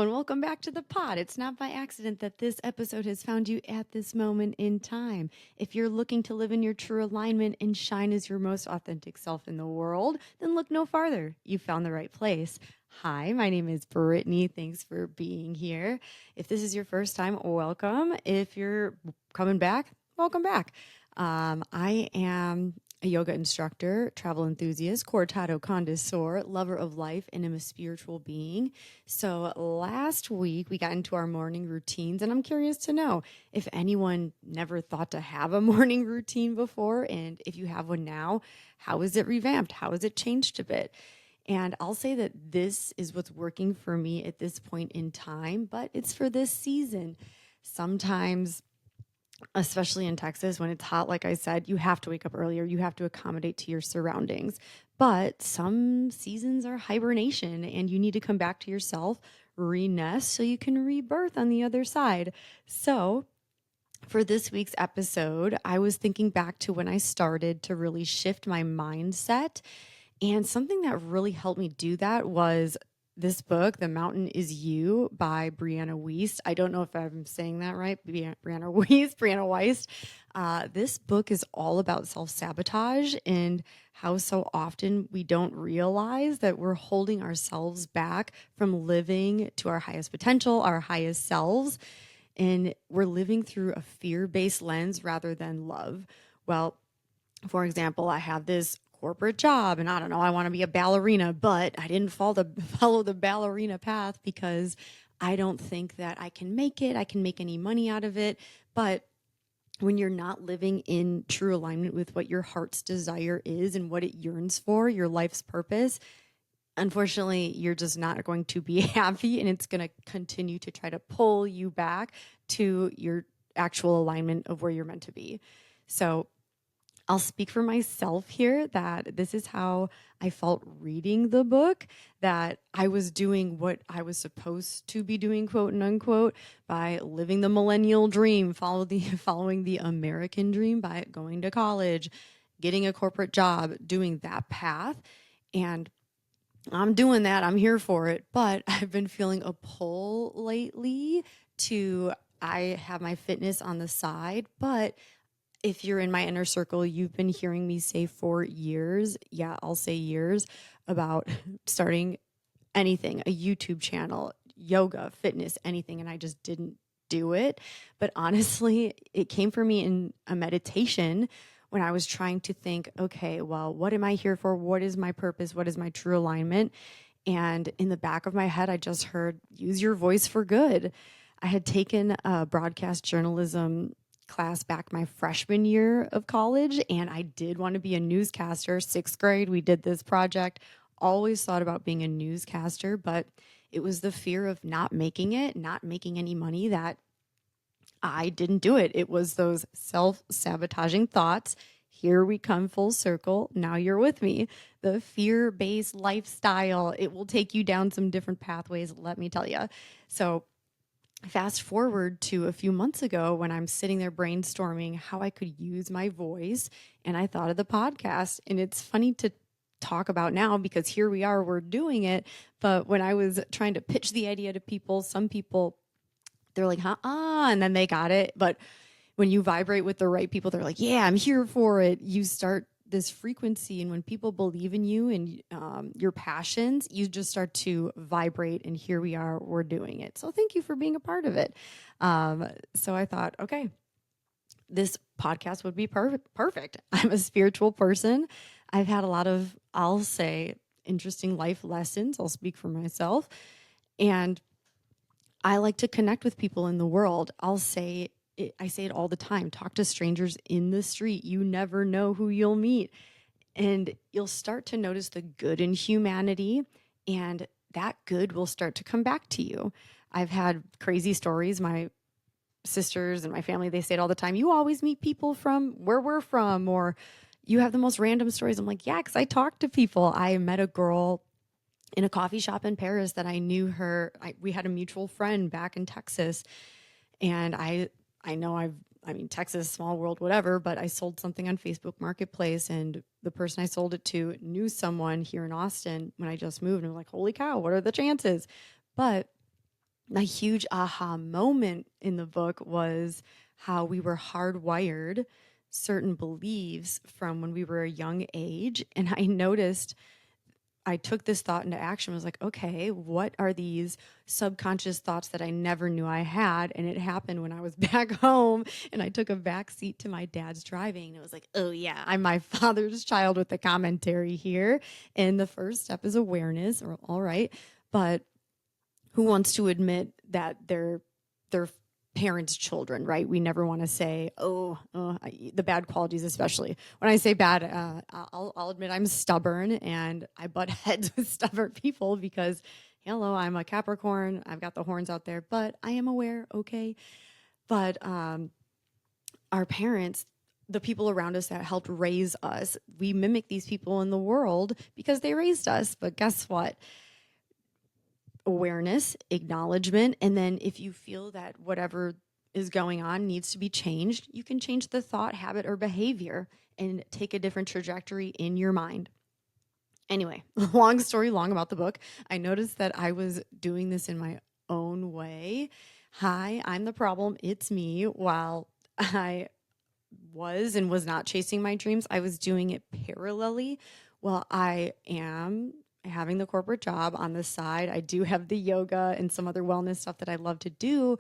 and welcome back to the pod. It's not by accident that this episode has found you at this moment in time. If you're looking to live in your true alignment and shine as your most authentic self in the world, then look no farther. You found the right place. Hi, my name is Brittany. Thanks for being here. If this is your first time, welcome. If you're coming back, welcome back. I am a yoga instructor, travel enthusiast, cortado connoisseur, lover of life, and am a spiritual being. So last week we got into our morning routines, and I'm curious to know if anyone never thought to have a morning routine before, and if you have one now, how is it revamped? How has it changed a bit? And I'll say that this is what's working for me at this point in time, but it's for this season. Sometimes, especially in Texas, when it's hot, like I said, you have to wake up earlier. You have to accommodate to your surroundings. But some seasons are hibernation, and you need to come back to yourself, re-nest, so you can rebirth on the other side. So for this week's episode, I was thinking back to when I started to really shift my mindset. And something that really helped me do that was this book, The Mountain Is You by Brianna Wiest. I don't know if I'm saying that right. Brianna Wiest. This book is all about self-sabotage and how so often we don't realize that we're holding ourselves back from living to our highest potential, our highest selves. And we're living through a fear-based lens rather than love. Well, for example, I have this corporate job and I don't know, I want to be a ballerina, but I didn't follow the ballerina path because I don't think that I can make it. I can make any money out of it. But when you're not living in true alignment with what your heart's desire is and what it yearns for, your life's purpose, unfortunately, you're just not going to be happy, and it's going to continue to try to pull you back to your actual alignment of where you're meant to be. So I'll speak for myself here that this is how I felt reading the book, that I was doing what I was supposed to be doing, quote and unquote, by living the millennial dream, following the American dream by going to college, getting a corporate job, doing that path. And I'm doing that. I'm here for it. But I've been feeling a pull lately I have my fitness on the side, but if you're in my inner circle, you've been hearing me say for years, yeah, I'll say years, about starting anything, a YouTube channel, yoga, fitness, anything, and I just didn't do it. But honestly, it came for me in a meditation when I was trying to think, okay, well, what am I here for? What is my purpose? What is my true alignment? And in the back of my head, I just heard, use your voice for good. I had taken a broadcast journalism class back my freshman year of college, and I did want to be a newscaster. Sixth grade, we did this project. Always thought about being a newscaster, but it was the fear of not making it, not making any money, that I didn't do it. It was those self-sabotaging thoughts. Here we come full circle. Now you're with me. The fear-based lifestyle, it will take you down some different pathways, let me tell you. So fast forward to a few months ago when I'm sitting there brainstorming how I could use my voice, and I thought of the podcast. And it's funny to talk about now because here we are, we're doing it. But when I was trying to pitch the idea to people, some people, they're like, and then they got it. But when you vibrate with the right people, they're like, yeah, I'm here for it. You start this frequency, and when people believe in you and your passions, you just start to vibrate, and here we are, we're doing it. So thank you for being a part of it. So I thought, okay, this podcast would be perfect. I'm a spiritual person. I've had a lot of, I'll say, interesting life lessons. I'll speak for myself. And I like to connect with people in the world. I say it all the time. Talk to strangers in the street. You never know who you'll meet. And you'll start to notice the good in humanity, and that good will start to come back to you. I've had crazy stories. My sisters and my family, they say it all the time. You always meet people from where we're from, or you have the most random stories. I'm like, yeah, because I talk to people. I met a girl in a coffee shop in Paris that I knew her. We had a mutual friend back in Texas. And I know I mean, Texas, small world, whatever, but I sold something on Facebook Marketplace, and the person I sold it to knew someone here in Austin when I just moved. And I'm like, holy cow, what are the chances? But My huge aha moment in the book was how we were hardwired certain beliefs from when we were a young age. And I noticed I took this thought into action, was like, okay, what are these subconscious thoughts that I never knew I had? And it happened when I was back home and I took a back seat to my dad's driving. And it was like, oh, yeah, I'm my father's child with the commentary here. And the first step is awareness. Or, all right. But who wants to admit that they're parents' children, right? We never want to say, the bad qualities, especially. When I say bad, I'll admit I'm stubborn and I butt heads with stubborn people because, hello, I'm a Capricorn. I've got the horns out there, but I am aware, okay? But our parents, the people around us that helped raise us, we mimic these people in the world because they raised us. But guess what? Awareness, acknowledgement, and then if you feel that whatever is going on needs to be changed, you can change the thought, habit, or behavior and take a different trajectory in your mind. Anyway, long story long about the book. I noticed that I was doing this in my own way. Hi, I'm the problem. It's me. While I was not chasing my dreams, I was doing it parallelly. Well, I am having the corporate job on the side. I do have the yoga and some other wellness stuff that I love to do.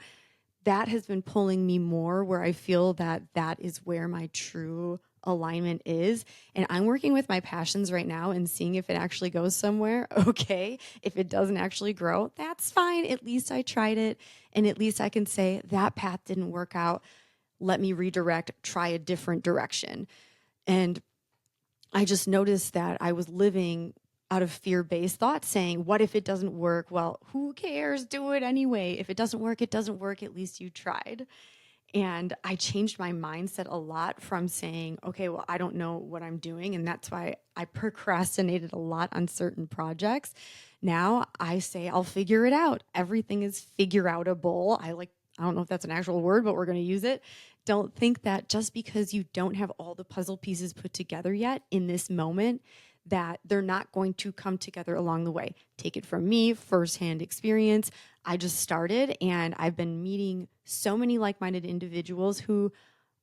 That has been pulling me more where I feel that that is where my true alignment is. And I'm working with my passions right now and seeing if it actually goes somewhere. Okay. If it doesn't actually grow, that's fine. At least I tried it. And at least I can say that path didn't work out. Let me redirect, try a different direction. And I just noticed that I was living out of fear-based thought saying, what if it doesn't work? Well, who cares? Do it anyway. If it doesn't work, it doesn't work. At least you tried. And I changed my mindset a lot from saying, okay, well, I don't know what I'm doing. And that's why I procrastinated a lot on certain projects. Now I say, I'll figure it out. Everything is figure outable. I don't know if that's an actual word, but we're going to use it. Don't think that just because you don't have all the puzzle pieces put together yet in this moment, that they're not going to come together along the way. Take it from me, firsthand experience. I just started and I've been meeting so many like-minded individuals who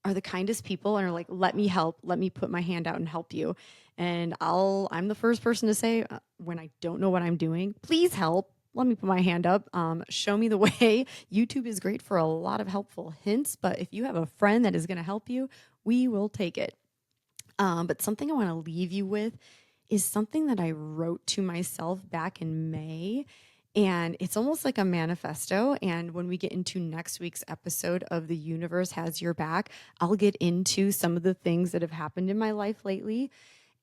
are the kindest people and are like, let me help, let me put my hand out and help you. And I'm the first person to say, when I don't know what I'm doing, please help. Let me put my hand up. Show me the way. YouTube is great for a lot of helpful hints, but if you have a friend that is going to help you, we will take it. But something I want to leave you with is something that I wrote to myself back in May. And it's almost like a manifesto. And when we get into next week's episode of The Universe Has Your Back, I'll get into some of the things that have happened in my life lately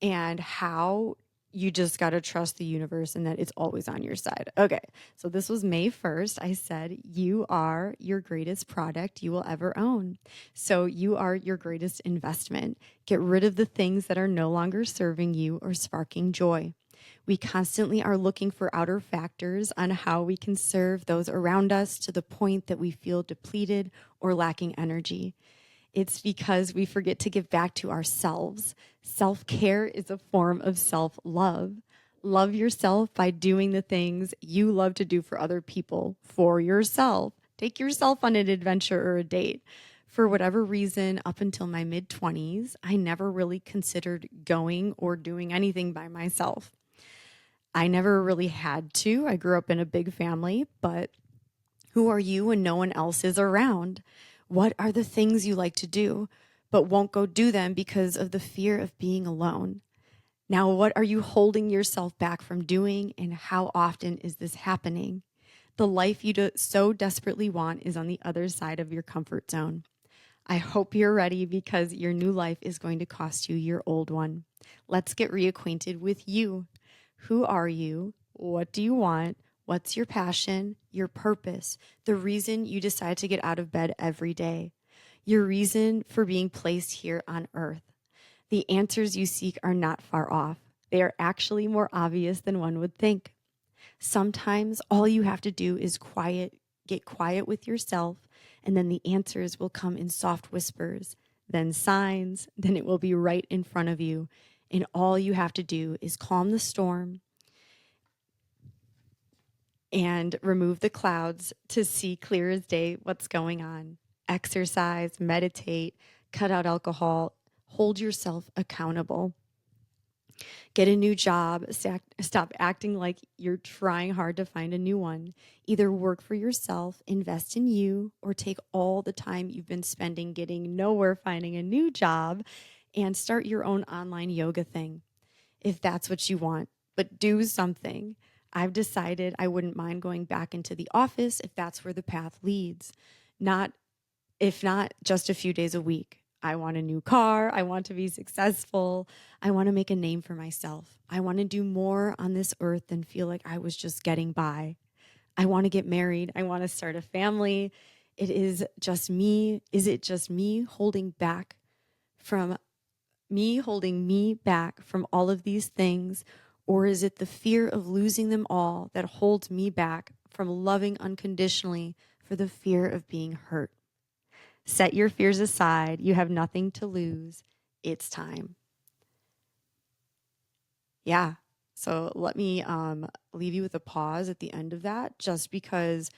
and how you just got to trust the universe and that it's always on your side. Okay, so this was May 1st. I said, you are your greatest product you will ever own. So you are your greatest investment. Get rid of the things that are no longer serving you or sparking joy. We constantly are looking for outer factors on how we can serve those around us to the point that we feel depleted or lacking energy. It's because we forget to give back to ourselves. Self-care is a form of self-love. Love yourself by doing the things you love to do for other people, for yourself. Take yourself on an adventure or a date. For whatever reason, up until my mid-20s, I never really considered going or doing anything by myself. I never really had to. I grew up in a big family, but who are you when no one else is around? What are the things you like to do, but won't go do them because of the fear of being alone? Now, what are you holding yourself back from doing, and how often is this happening? The life you so desperately want is on the other side of your comfort zone. I hope you're ready because your new life is going to cost you your old one. Let's get reacquainted with you. Who are you? What do you want? What's your passion, your purpose, the reason you decide to get out of bed every day, your reason for being placed here on earth? The answers you seek are not far off. They are actually more obvious than one would think. Sometimes all you have to do is get quiet with yourself, and then the answers will come in soft whispers, then signs, then it will be right in front of you. And all you have to do is calm the storm and remove the clouds to see clear as day what's going on. Exercise, meditate, cut out alcohol, hold yourself accountable. Get a new job, stop acting like you're trying hard to find a new one. Either work for yourself, invest in you, or take all the time you've been spending getting nowhere finding a new job and start your own online yoga thing if that's what you want. But do something. I've decided I wouldn't mind going back into the office if that's where the path leads. Not if not just a few days a week. I want a new car. I want to be successful. I want to make a name for myself. I want to do more on this earth than feel like I was just getting by. I want to get married. I want to start a family. It is just me. Is it just me holding back from holding me back from all of these things? Or is it the fear of losing them all that holds me back from loving unconditionally for the fear of being hurt? Set your fears aside. You have nothing to lose. It's time. Yeah. So let me leave you with a pause at the end of that, just because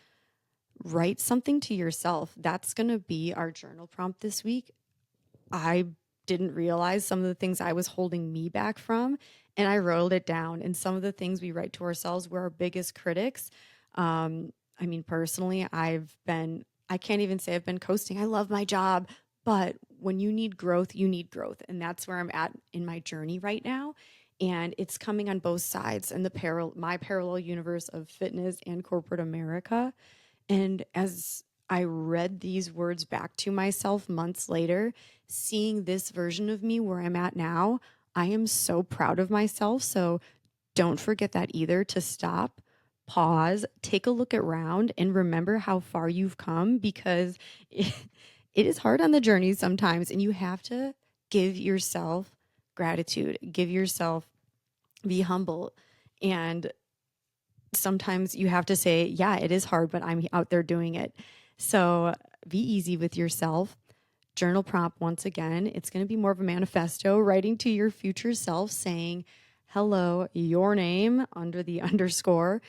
write something to yourself. That's going to be our journal prompt this week. I didn't realize some of the things I was holding me back from, and I wrote it down. And some of the things we write to ourselves, we're our biggest critics. I mean, personally, I can't even say I've been coasting. I love my job, but when you need growth, you need growth. And that's where I'm at in my journey right now. And it's coming on both sides in my parallel universe of fitness and corporate America. And as I read these words back to myself months later, seeing this version of me where I'm at now, I am so proud of myself. So don't forget that either, to stop, pause, take a look around, and remember how far you've come, because it is hard on the journey sometimes, and you have to give yourself gratitude, be humble. And sometimes you have to say, yeah, it is hard, but I'm out there doing it. So be easy with yourself. Journal prompt, once again, it's going to be more of a manifesto, writing to your future self saying, hello, your name under the underscore.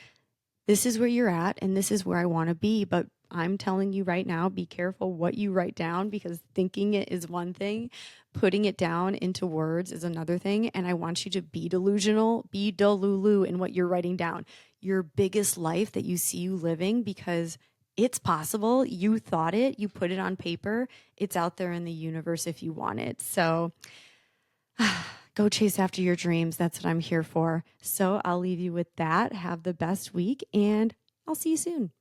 This is where you're at and this is where I want to be. But I'm telling you right now, be careful what you write down, because thinking it is one thing, putting it down into words is another thing. And I want you to be delusional, be delulu in what you're writing down. Your biggest life that you see you living, because it's possible. You thought it, you put it on paper, it's out there in the universe if you want it. So go chase after your dreams. That's what I'm here for. So I'll leave you with that. Have the best week, and I'll see you soon.